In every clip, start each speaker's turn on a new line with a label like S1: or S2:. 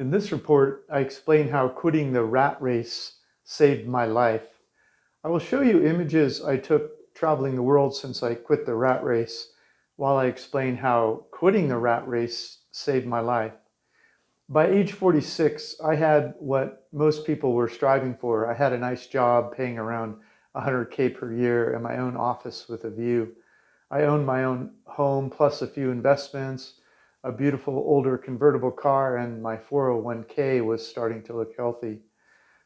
S1: In this report, I explain how quitting the rat race saved my life. I will show you images I took traveling the world since I quit the rat race, while I explain how quitting the rat race saved my life. By age 46, I had what most people were striving for. I had a nice job paying around $100K per year and my own office with a view. I owned my own home plus a few investments, a beautiful older convertible car, and my 401k was starting to look healthy.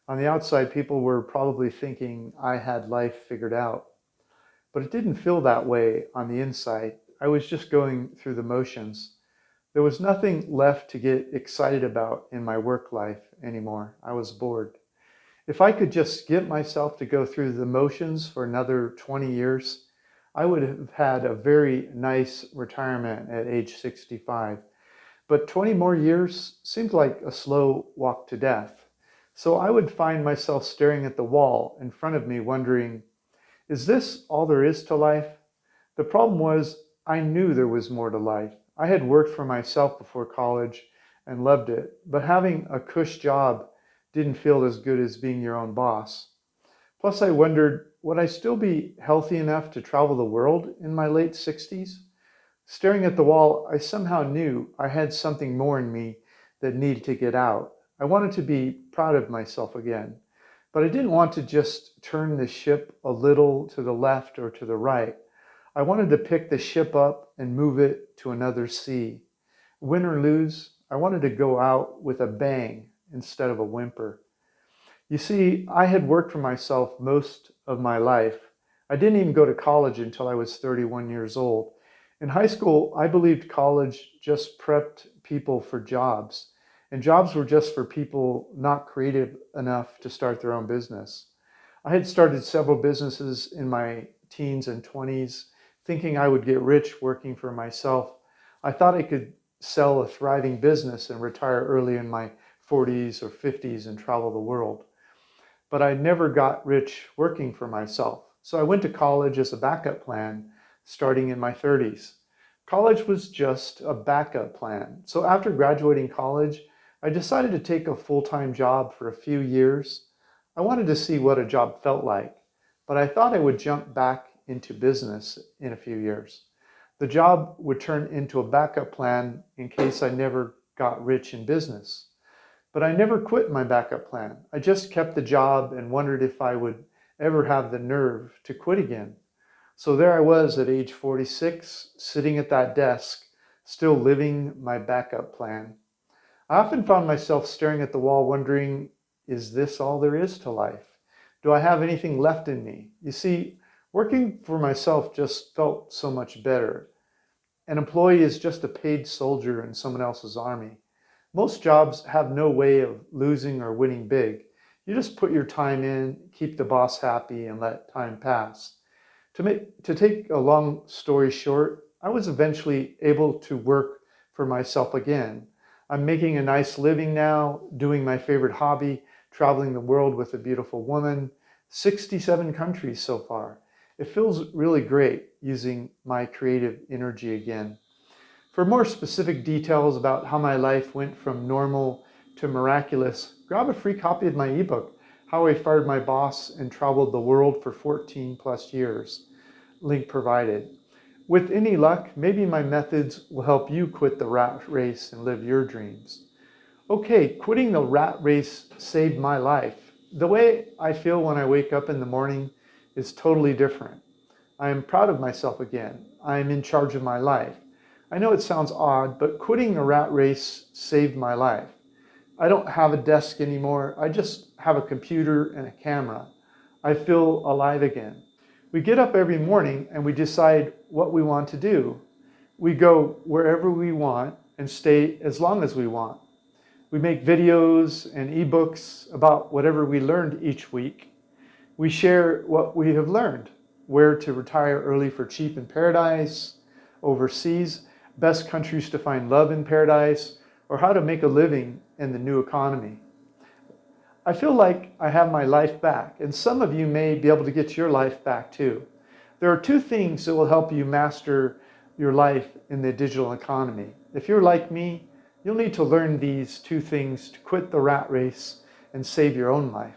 S1: On the outside, people were probably thinking I had life figured out. But it didn't feel that way on the inside. I was just going through the motions. There was nothing left to get excited about in my work life anymore. I was bored. If I could just get myself to go through the motions for another 20 years, I would have had a very nice retirement at age 65. But 20 more years seemed like a slow walk to death. So I would find myself staring at the wall in front of me wondering, is this all there is to life? The problem was I knew there was more to life. I had worked for myself before college and loved it, but having a cush job didn't feel as good as being your own boss. Plus I wondered, would I still be healthy enough to travel the world in my late 60s? Staring at the wall, I somehow knew I had something more in me that needed to get out. I wanted to be proud of myself again, but I didn't want to just turn the ship a little to the left or to the right. I wanted to pick the ship up and move it to another sea. Win or lose, I wanted to go out with a bang instead of a whimper. You see, I had worked for myself most of my life. I didn't even go to college until I was 31 years old. In high school, I believed college just prepped people for jobs, and jobs were just for people not creative enough to start their own business. I had started several businesses in my teens and 20s, thinking I would get rich working for myself. I thought I could sell a thriving business and retire early in my 40s or 50s and travel the world. But I never got rich working for myself. So I went to college as a backup plan, starting in my 30s. College was just a backup plan. So after graduating college, I decided to take a full-time job for a few years. I wanted to see what a job felt like, but I thought I would jump back into business in a few years. The job would turn into a backup plan in case I never got rich in business. But I never quit my backup plan. I just kept the job and wondered if I would ever have the nerve to quit again. So there I was at age 46, sitting at that desk, still living my backup plan. I often found myself staring at the wall wondering, is this all there is to life? Do I have anything left in me? You see, working for myself just felt so much better. An employee is just a paid soldier in someone else's army. Most jobs have no way of losing or winning big. You just put your time in, keep the boss happy, and let time pass. To take a long story short, I was eventually able to work for myself again. I'm making a nice living now, doing my favorite hobby, traveling the world with a beautiful woman, 67 countries so far. It feels really great using my creative energy again. For more specific details about how my life went from normal to miraculous, grab a free copy of my ebook, How I Fired My Boss and Traveled the World for 14 plus years. Link provided. With any luck, maybe my methods will help you quit the rat race and live your dreams. Okay, quitting the rat race saved my life. The way I feel when I wake up in the morning is totally different. I am proud of myself again. I am in charge of my life. I know it sounds odd, but quitting the rat race saved my life. I don't have a desk anymore. I just have a computer and a camera. I feel alive again. We get up every morning and we decide what we want to do. We go wherever we want and stay as long as we want. We make videos and ebooks about whatever we learned each week. We share what we have learned, where to retire early for cheap in paradise, overseas, best countries to find love in paradise, or how to make a living in the new economy. I feel like I have my life back, and some of you may be able to get your life back too. There are two things that will help you master your life in the digital economy. If you're like me, You'll need to learn these 2 things to quit the rat race and save your own life.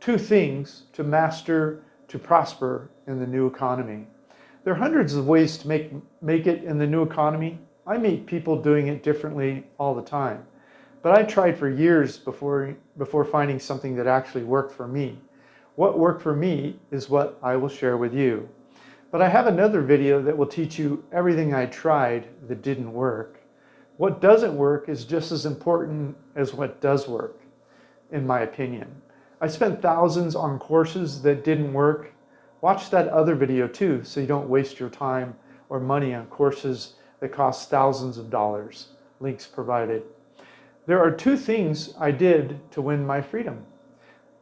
S1: 2 things to master to prosper in the new economy. There are hundreds of ways to make it in the new economy. I meet people doing it differently all the time. But I tried for years before finding something that actually worked for me. What worked for me is what I will share with you. But I have another video that will teach you everything I tried that didn't work. What doesn't work is just as important as what does work, in my opinion. I spent thousands on courses that didn't work. Watch that other video too, so you don't waste your time or money on courses that cost thousands of dollars. Links provided. There are 2 things I did to win my freedom.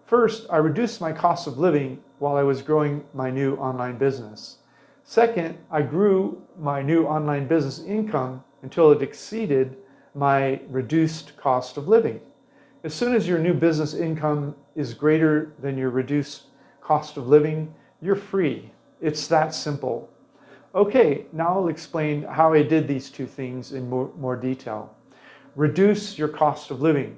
S1: First, I reduced my cost of living while I was growing my new online business. Second, I grew my new online business income until it exceeded my reduced cost of living. As soon as your new business income is greater than your reduced cost of living, you're free. It's that simple. Okay, now I'll explain how I did these 2 things in more detail. Reduce your cost of living.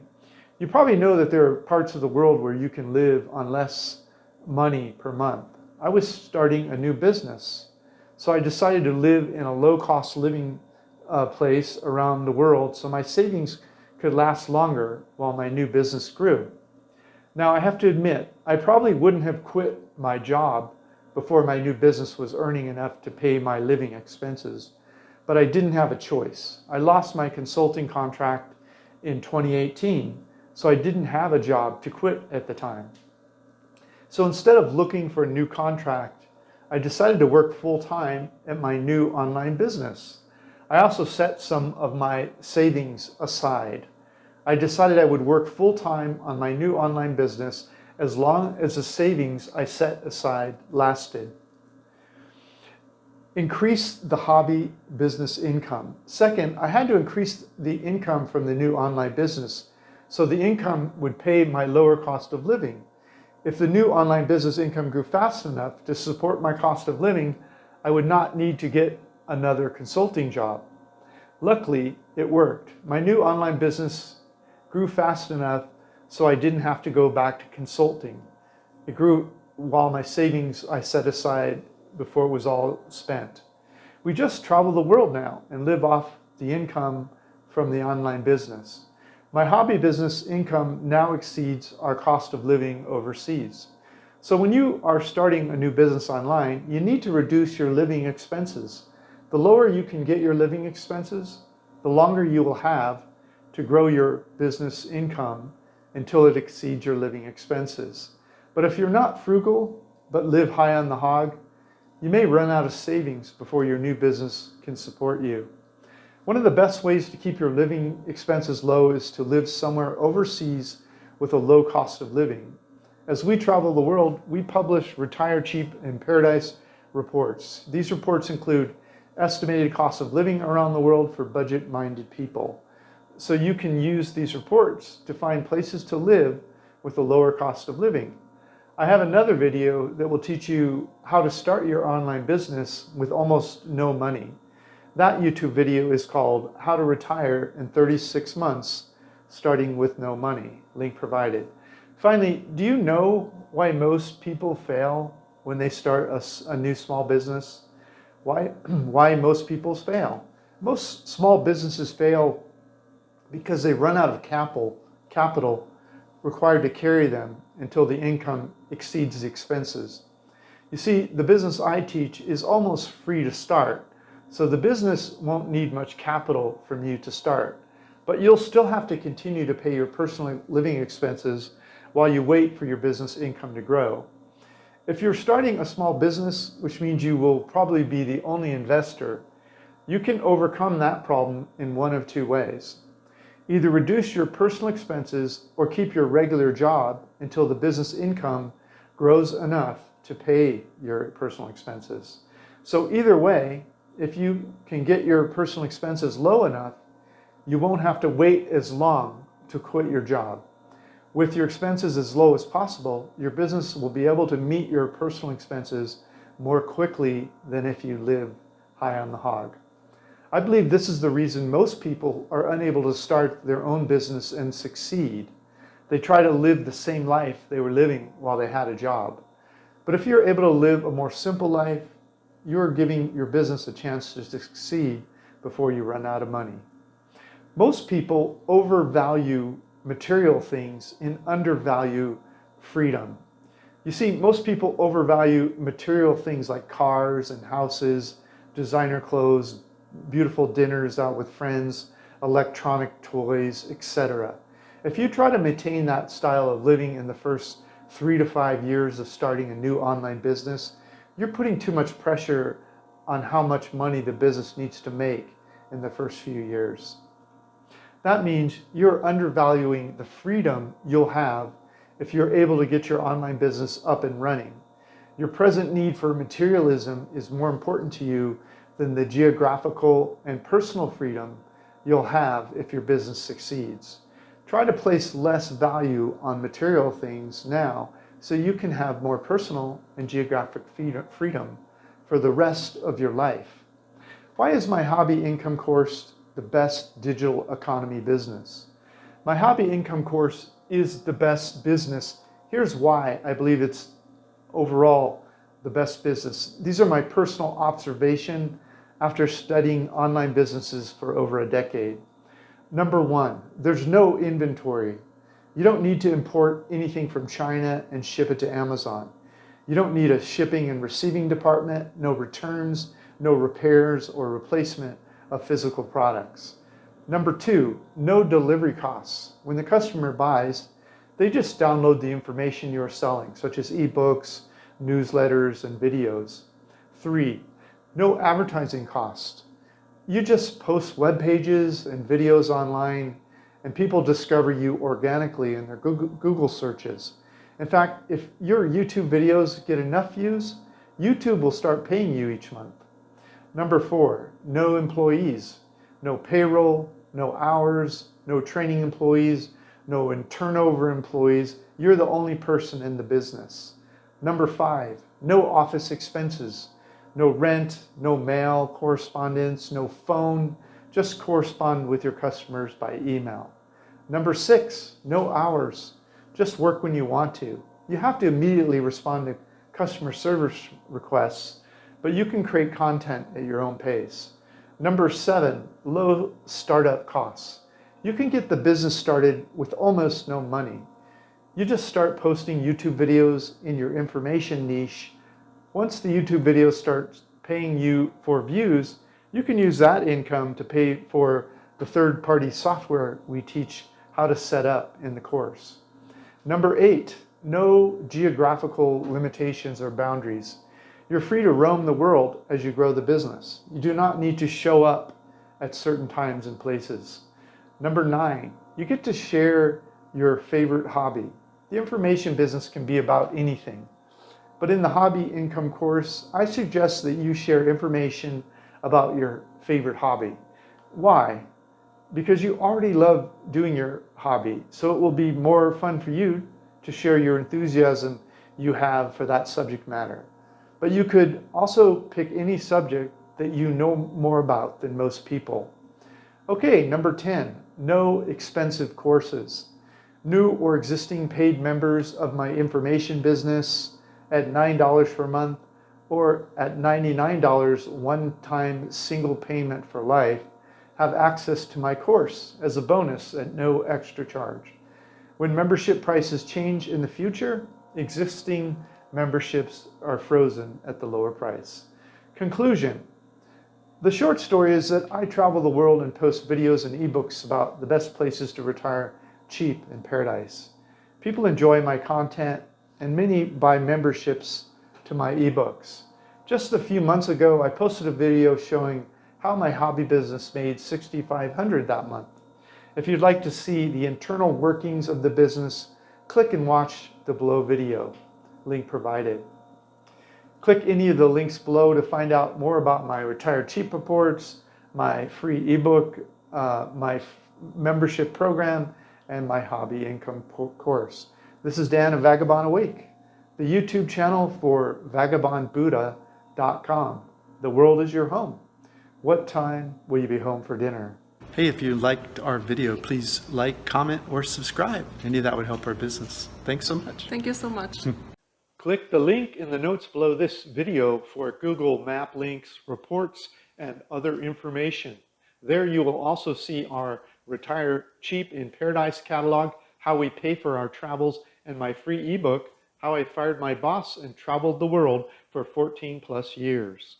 S1: You probably know that there are parts of the world where you can live on less money per month. I was starting a new business, so I decided to live in a low-cost living place around the world so my savings could last longer while my new business grew. Now, I have to admit, I probably wouldn't have quit my job before my new business was earning enough to pay my living expenses, but I didn't have a choice. I lost my consulting contract in 2018, so I didn't have a job to quit at the time. So instead of looking for a new contract, I decided to work full-time at my new online business. I also set some of my savings aside. I decided I would work full-time on my new online business as long as the savings I set aside lasted. Increase the hobby business income. Second, I had to increase the income from the new online business so the income would pay my lower cost of living. If the new online business income grew fast enough to support my cost of living, I would not need to get another consulting job. Luckily, it worked. My new online business grew fast enough so I didn't have to go back to consulting. It grew while my savings I set aside before it was all spent. We just travel the world now and live off the income from the online business. My hobby business income now exceeds our cost of living overseas. So when you are starting a new business online, you need to reduce your living expenses. The lower you can get your living expenses, the longer you will have to grow your business income until it exceeds your living expenses. But if you're not frugal, but live high on the hog, you may run out of savings before your new business can support you. One of the best ways to keep your living expenses low is to live somewhere overseas with a low cost of living. As we travel the world, we publish Retire Cheap and Paradise reports. These reports include estimated cost of living around the world for budget-minded people. So you can use these reports to find places to live with a lower cost of living. I have another video that will teach you how to start your online business with almost no money. That YouTube video is called How to Retire in 36 Months, Starting with No Money. Link provided. Finally, do you know why most people fail when they start a new small business? Why most people fail? Most small businesses fail because they run out of capital required to carry them until the income exceeds the expenses. You see, the business I teach is almost free to start, so the business won't need much capital from you to start, but you'll still have to continue to pay your personal living expenses while you wait for your business income to grow. If you're starting a small business, which means you will probably be the only investor, you can overcome that problem in one of 2 ways. Either reduce your personal expenses or keep your regular job until the business income grows enough to pay your personal expenses. So either way, if you can get your personal expenses low enough, you won't have to wait as long to quit your job. With your expenses as low as possible, your business will be able to meet your personal expenses more quickly than if you live high on the hog. I believe this is the reason most people are unable to start their own business and succeed. They try to live the same life they were living while they had a job. But if you're able to live a more simple life, you're giving your business a chance to succeed before you run out of money. Most people overvalue material things and undervalue freedom. You see, most people overvalue material things like cars and houses, designer clothes, beautiful dinners out with friends, electronic toys, etc. If you try to maintain that style of living in the first 3 to 5 years of starting a new online business, you're putting too much pressure on how much money the business needs to make in the first few years. That means you're undervaluing the freedom you'll have if you're able to get your online business up and running. Your present need for materialism is more important to you than the geographical and personal freedom you'll have if your business succeeds. Try to place less value on material things now so you can have more personal and geographic freedom for the rest of your life. Why is my hobby income course the best digital economy business? My hobby income course is the best business. Here's why I believe it's overall the best business. These are my personal observation after studying online businesses for over a decade. Number one, there's no inventory. You don't need to import anything from China and ship it to Amazon. You don't need a shipping and receiving department, no returns, no repairs or replacement of physical products. Number two, no delivery costs. When the customer buys, they just download the information you're selling, such as ebooks, newsletters, and videos. Three, no advertising cost. You just post web pages and videos online, and people discover you organically in their Google searches. In fact, if your YouTube videos get enough views, YouTube will start paying you each month. Number four, no employees, no payroll, no hours, no training employees, no turnover employees. You're the only person in the business. Number five, no office expenses, no rent, no mail, correspondence, no phone, just correspond with your customers by email. Number six, no hours, just work when you want to. You have to immediately respond to customer service requests, but you can create content at your own pace. Number seven, low startup costs. You can get the business started with almost no money. You just start posting YouTube videos in your information niche. Once the YouTube videos start paying you for views, you can use that income to pay for the third-party software we teach how to set up in the course. Number eight, no geographical limitations or boundaries. You're free to roam the world as you grow the business. You do not need to show up at certain times and places. Number nine, you get to share your favorite hobby. The information business can be about anything. But in the hobby income course, I suggest that you share information about your favorite hobby. Why? Because you already love doing your hobby, so it will be more fun for you to share your enthusiasm you have for that subject matter. But you could also pick any subject that you know more about than most people. Okay, number 10, no expensive courses. New or existing paid members of my information business at $9 per month or at $99 one-time single payment for life have access to my course as a bonus at no extra charge. When membership prices change in the future, existing memberships are frozen at the lower price. Conclusion. The short story is that I travel the world and post videos and ebooks about the best places to retire cheap in paradise. People enjoy my content and many buy memberships to my ebooks. Just a few months ago, I posted a video showing how my hobby business made $6,500 that month. If you'd like to see the internal workings of the business, click and watch the below video, link provided. Click any of the links below to find out more about my Retire Cheap reports, my free ebook, my membership program, and my hobby income course. This is Dan of Vagabond Awake, the YouTube channel for vagabondbuddha.com. The world is your home. What time will you be home for dinner? Hey, if you liked our video, please like, comment, or subscribe. Any of that would help our business. Thanks so much.
S2: Thank you so much.
S1: Click the link in the notes below this video for Google Map links, reports, and other information. There you will also see our Retire Cheap in Paradise catalog, how we pay for our travels, and my free ebook, How I Fired My Boss and Traveled the World for 14+ years.